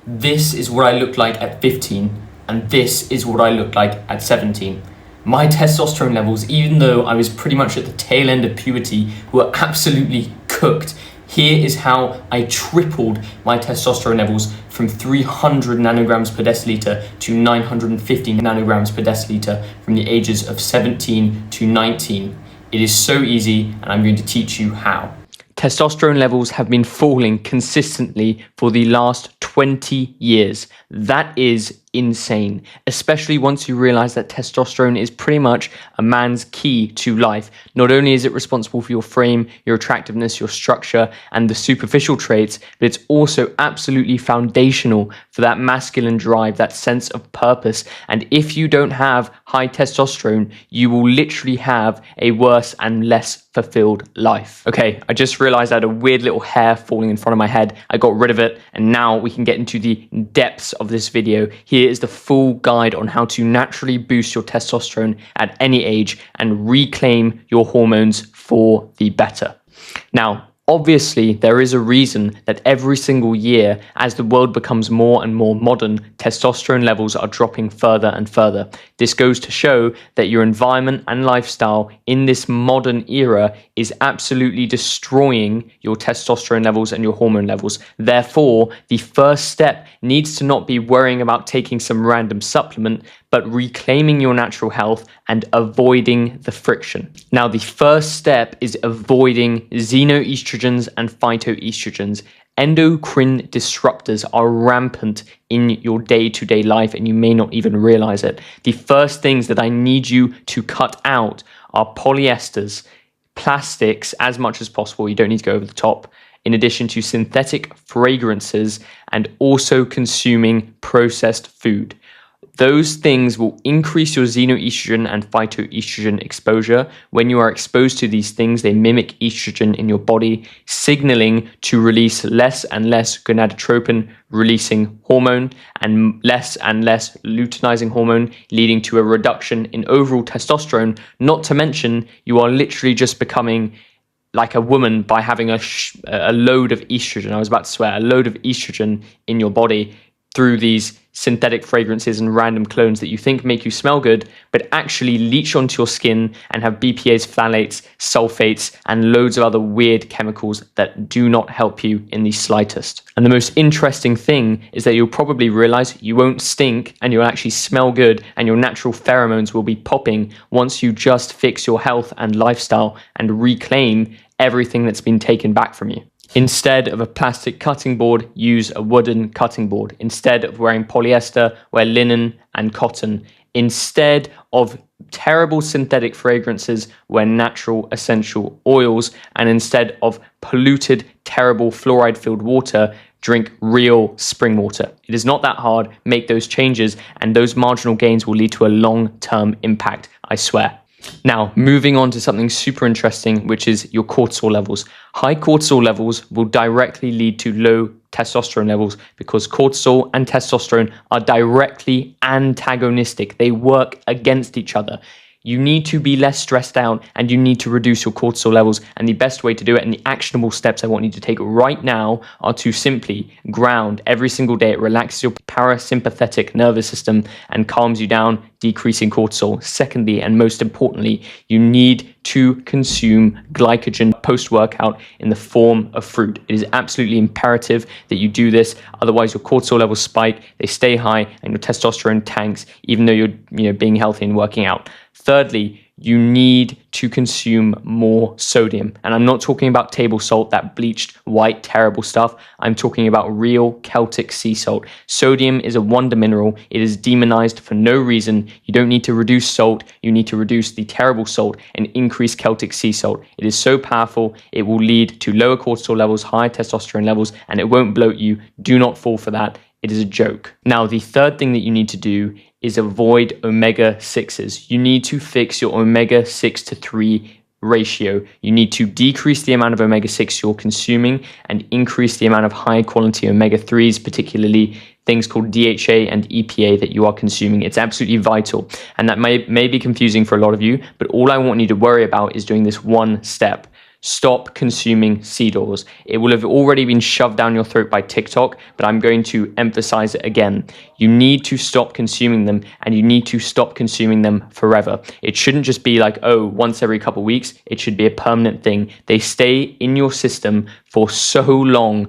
This is what I looked like at 15, and this is what I looked like at 17. My testosterone levels, even though I was pretty much at the tail end of puberty, were absolutely cooked. Here is how I tripled my testosterone levels from 300 nanograms per deciliter to 950 nanograms per deciliter from the ages of 17 to 19. It is so easy, and I'm going to teach you how. Testosterone levels have been falling consistently for the last 20 years. That is insane, especially once you realize that testosterone is pretty much a man's key to life. Not only is it responsible for your frame, your attractiveness, your structure, and the superficial traits, but it's also absolutely foundational for that masculine drive, that sense of purpose. And if you don't have high testosterone, you will literally have a worse and less fulfilled life. Okay, I just realized I had a weird little hair falling in front of my head. I got rid of it, and now we can get into the depths of this video. Here is the full guide on how to naturally boost your testosterone at any age and reclaim your hormones for the better. Now, obviously, there is a reason that every single year, as the world becomes more and more modern, testosterone levels are dropping further and further. This goes to show that your environment and lifestyle in this modern era is absolutely destroying your testosterone levels and your hormone levels. Therefore, the first step needs to not be worrying about taking some random supplement, but reclaiming your natural health and avoiding the friction. Now, the first step is avoiding xenoestrogens and phytoestrogens. Endocrine disruptors are rampant in your day-to-day life, and you may not even realize it. The first things that I need you to cut out are polyesters, plastics as much as possible. You don't need to go over the top. In addition to synthetic fragrances and also consuming processed food. Those things will increase your xenoestrogen and phytoestrogen exposure. When you are exposed to these things, they mimic estrogen in your body, signaling to release less and less gonadotropin releasing hormone and less luteinizing hormone, leading to a reduction in overall testosterone. Not to mention, you are literally just becoming like a woman by having a load of estrogen. I was about to swear, a load of estrogen in your body through these synthetic fragrances and random clones that you think make you smell good, but actually leach onto your skin and have BPAs, phthalates, sulfates, and loads of other weird chemicals that do not help you in the slightest. And the most interesting thing is that you'll probably realize you won't stink and you'll actually smell good and your natural pheromones will be popping once you just fix your health and lifestyle and reclaim everything that's been taken back from you. Instead of a plastic cutting board, use a wooden cutting board. Instead of wearing polyester, wear linen and cotton. Instead of terrible synthetic fragrances, wear natural essential oils. And instead of polluted, terrible fluoride-filled water, drink real spring water. It is not that hard. Make those changes, and those marginal gains will lead to a long-term impact, I swear. Now, moving on to something super interesting, which is your cortisol levels. High cortisol levels will directly lead to low testosterone levels because cortisol and testosterone are directly antagonistic. They work against each other. You need to be less stressed out and you need to reduce your cortisol levels. And the best way to do it and the actionable steps I want you to take right now are to simply ground every single day. It relaxes your parasympathetic nervous system and calms you down, decreasing cortisol. Secondly, and most importantly, you need to consume glycogen post-workout in the form of fruit. It is absolutely imperative that you do this. Otherwise, your cortisol levels spike, they stay high, and your testosterone tanks, even though you're being healthy and working out. Thirdly, you need to consume more sodium. And I'm not talking about table salt, that bleached, white, terrible stuff. I'm talking about real Celtic sea salt. Sodium is a wonder mineral. It is demonized for no reason. You don't need to reduce salt. You need to reduce the terrible salt and increase Celtic sea salt. It is so powerful. It will lead to lower cortisol levels, higher testosterone levels, and it won't bloat you. Do not fall for that. It is a joke. Now, the third thing that you need to do is avoid omega-6s. You need to fix your omega-6 to 3 ratio. You need to decrease the amount of omega-6 you're consuming and increase the amount of high-quality omega-3s, particularly things called DHA and EPA that you are consuming. It's absolutely vital. And that may be confusing for a lot of you, but all I want you to worry about is doing this one step. stop consuming seed oils. It will have already been shoved down your throat by TikTok, but I'm going to emphasize it again. You need to stop consuming them, and you need to stop consuming them forever. It shouldn't just be like, oh, once every couple of weeks. It should be a permanent thing. They stay in your system for so long,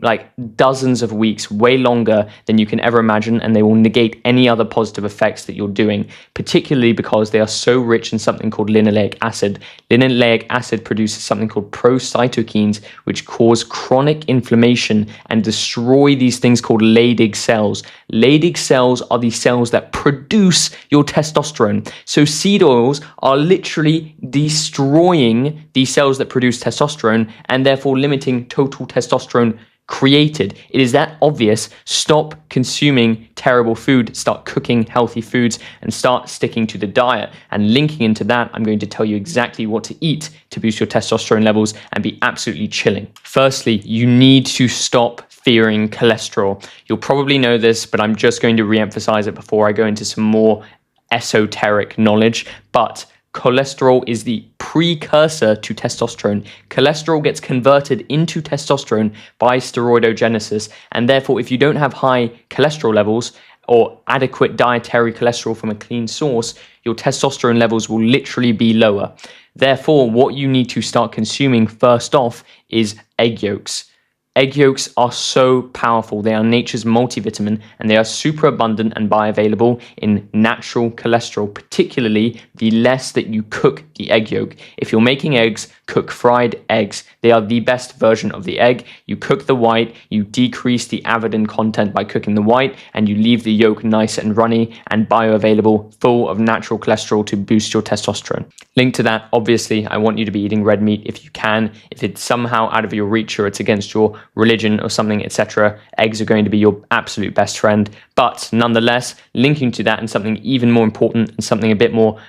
like dozens of weeks, way longer than you can ever imagine, and they will negate any other positive effects that you're doing, particularly because they are so rich in something called linoleic acid. Linoleic acid produces something called procytokines, which cause chronic inflammation and destroy these things called Leydig cells. Leydig cells are the cells that produce your testosterone. So seed oils are literally destroying these cells that produce testosterone and therefore limiting total testosterone created. It is that obvious. Stop consuming terrible food, start cooking healthy foods, and start sticking to the diet. And linking into that, I'm going to tell you exactly what to eat to boost your testosterone levels and be absolutely chilling. Firstly, you need to stop fearing cholesterol. You'll probably know this, but I'm just going to re-emphasize it before I go into some more esoteric knowledge. But cholesterol is the precursor to testosterone. Cholesterol gets converted into testosterone by steroidogenesis, and therefore if you don't have high cholesterol levels or adequate dietary cholesterol from a clean source, your testosterone levels will literally be lower. Therefore, what you need to start consuming first off is egg yolks. Egg yolks are so powerful. They are nature's multivitamin, and they are super abundant and bioavailable in natural cholesterol, particularly the less that you cook the egg yolk. If you're making eggs, cook fried eggs. They are the best version of the egg. You cook the white, you decrease the avidin content by cooking the white, and you leave the yolk nice and runny and bioavailable, full of natural cholesterol to boost your testosterone. Linked to that, obviously, I want you to be eating red meat if you can. If it's somehow out of your reach or it's against your religion or something, etc., eggs are going to be your absolute best friend. But nonetheless, linking to that and something even more important and something a bit more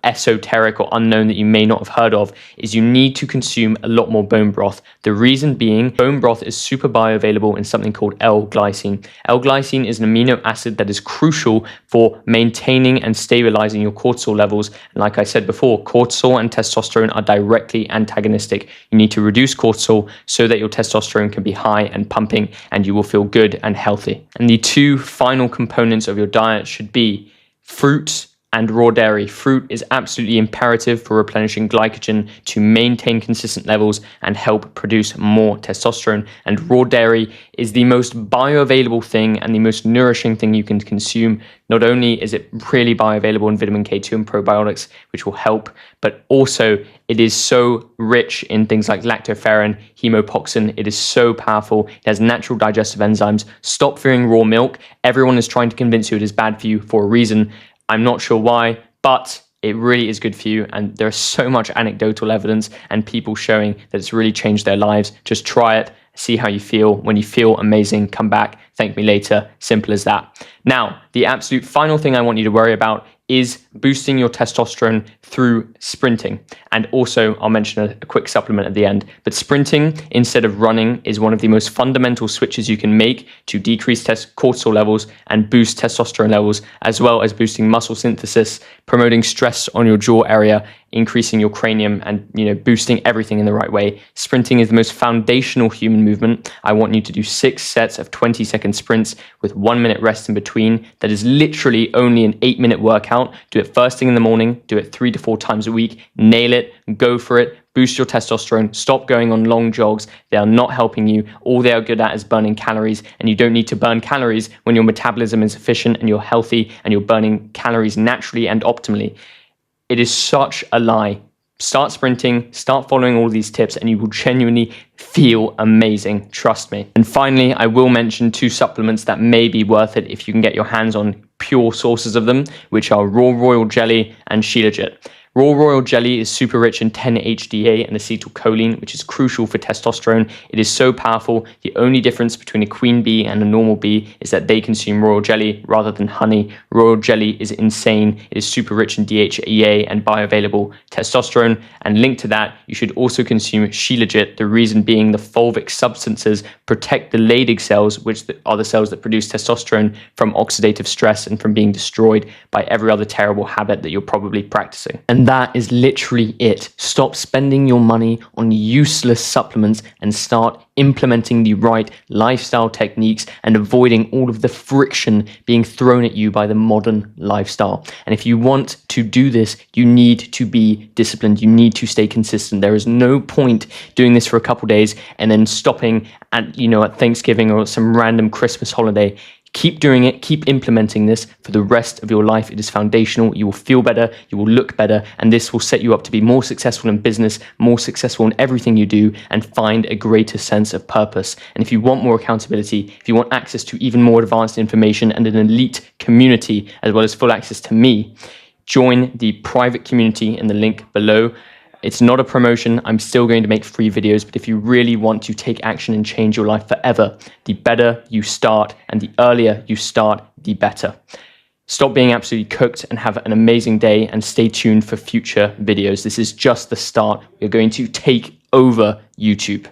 esoteric or unknown that you may not have heard of is you need to consume a lot more bone broth. The reason being, bone broth is super bioavailable in something called L-glycine. L-glycine is an amino acid that is crucial for maintaining and stabilizing your cortisol levels. And like I said before, cortisol and testosterone are directly antagonistic. You need to reduce cortisol so that your testosterone can be high and pumping, and you will feel good and healthy. And the two final components of your diet should be fruits and raw dairy. Fruit is absolutely imperative for replenishing glycogen to maintain consistent levels and help produce more testosterone. And raw dairy is the most bioavailable thing and the most nourishing thing you can consume. Not only is it really bioavailable in vitamin K2 and probiotics, which will help, but also it is so rich in things like lactoferrin, hemopoxin. It is so powerful. It has natural digestive enzymes. Stop fearing raw milk. Everyone is trying to convince you it is bad for you for a reason. I'm not sure why, but it really is good for you. And there's so much anecdotal evidence and people showing that it's really changed their lives. Just try it, see how you feel. When you feel amazing, come back, thank me later. Simple as that. Now, the absolute final thing I want you to worry about is boosting your testosterone through sprinting. And also, I'll mention a quick supplement at the end, but sprinting instead of running is one of the most fundamental switches you can make to decrease cortisol levels and boost testosterone levels, as well as boosting muscle synthesis, promoting stress on your jaw area, increasing your cranium, and boosting everything in the right way. Sprinting is the most foundational human movement. I want you to do 6 sets of 20-second sprints with 1 minute rest in between. That is literally only an 8-minute workout. Do it first thing in the morning, do it 3 to 4 times a week, nail it, go for it, boost your testosterone, stop going on long jogs. They are not helping you. All they are good at is burning calories, and you don't need to burn calories when your metabolism is efficient and you're healthy and you're burning calories naturally and optimally. It is such a lie. Start sprinting, start following all these tips, and you will genuinely feel amazing. Trust me. And finally, I will mention 2 supplements that may be worth it if you can get your hands on pure sources of them, which are raw royal jelly and Shilajit. Raw royal jelly is super rich in 10-HDA and acetylcholine, which is crucial for testosterone. It is so powerful. The only difference between a queen bee and a normal bee is that they consume royal jelly rather than honey. Royal jelly is insane. It is super rich in DHEA and bioavailable testosterone. And linked to that, you should also consume Shilajit, the reason being the fulvic substances protect the Leydig cells, which are the cells that produce testosterone, from oxidative stress and from being destroyed by every other terrible habit that you're probably practicing. And And that is literally it. Stop spending your money on useless supplements and start implementing the right lifestyle techniques and avoiding all of the friction being thrown at you by the modern lifestyle. And if you want to do this, you need to be disciplined. You need to stay consistent. There is no point doing this for a couple days and then stopping at, at Thanksgiving or some random Christmas holiday. Keep doing it, keep implementing this for the rest of your life. It is foundational. You will feel better, you will look better, and this will set you up to be more successful in business, more successful in everything you do, and find a greater sense of purpose. And if you want more accountability, if you want access to even more advanced information and an elite community, as well as full access to me, join the private community in the link below. It's not a promotion. I'm still going to make free videos, but if you really want to take action and change your life forever, the better you start and the earlier you start, the better. Stop being absolutely cooked and have an amazing day, and stay tuned for future videos. This is just the start. We're going to take over YouTube.